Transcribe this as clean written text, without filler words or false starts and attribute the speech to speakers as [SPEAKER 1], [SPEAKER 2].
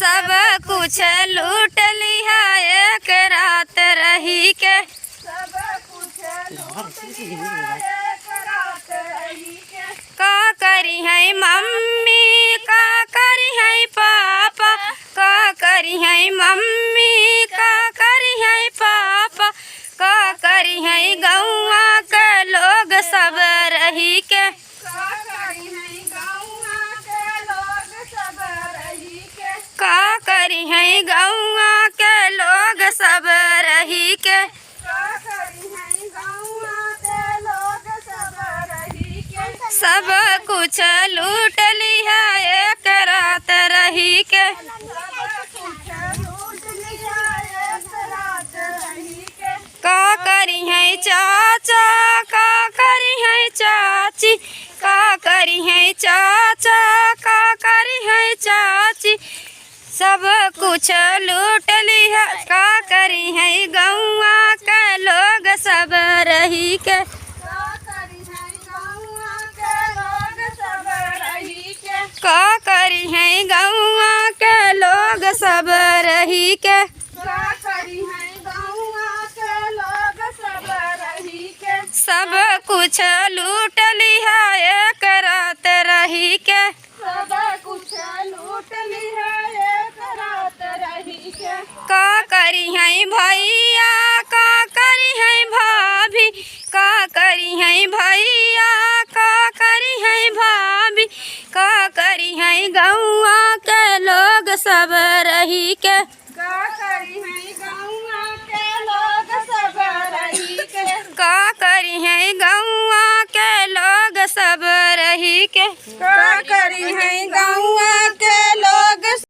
[SPEAKER 1] सब कुछ लूट लिया एक रात रही के।
[SPEAKER 2] सब कुछ लूट लिया एक रात रही के।
[SPEAKER 1] का करी है मम्मी का करी है पापा, का करी है मम्मी का करी है पापा, का करी है गौआ के लोग सब रही के।
[SPEAKER 2] का करी है गौआ के लोग सब रही के।
[SPEAKER 1] का करी है गौआ के लोग सब रही के।
[SPEAKER 2] का करी है गौआ के लोग सब रही के।
[SPEAKER 1] सब कुछ लूट लिया एक रात रही के।
[SPEAKER 2] सब कुछ लूट लिया एक रात रही के।
[SPEAKER 1] का करी है चाचा का करी है चाची, का करी है चाचा का करी है चाची, सब कुछ लूट लिया। का करी है गौआ के लोग सब रही के।
[SPEAKER 2] का करी है गौआ के लोग सब रही के।
[SPEAKER 1] का करी है गौआ के लोग सब रही के।
[SPEAKER 2] का करी है गौआ के लोग सब रही के।
[SPEAKER 1] सब कुछ लूट लिया एक रात रही के।
[SPEAKER 2] सब कुछ लूट लिया एक रात रही के।
[SPEAKER 1] का करी है भैया का करी है भाभी, का करी है भैया का करी है भाभी, का करी है गौआ के लोग सब रही के।
[SPEAKER 2] का करी है गौआ के लोग सब रही के।
[SPEAKER 1] का करी है गौआ के लोग सब रही के।
[SPEAKER 2] का करी है गौआ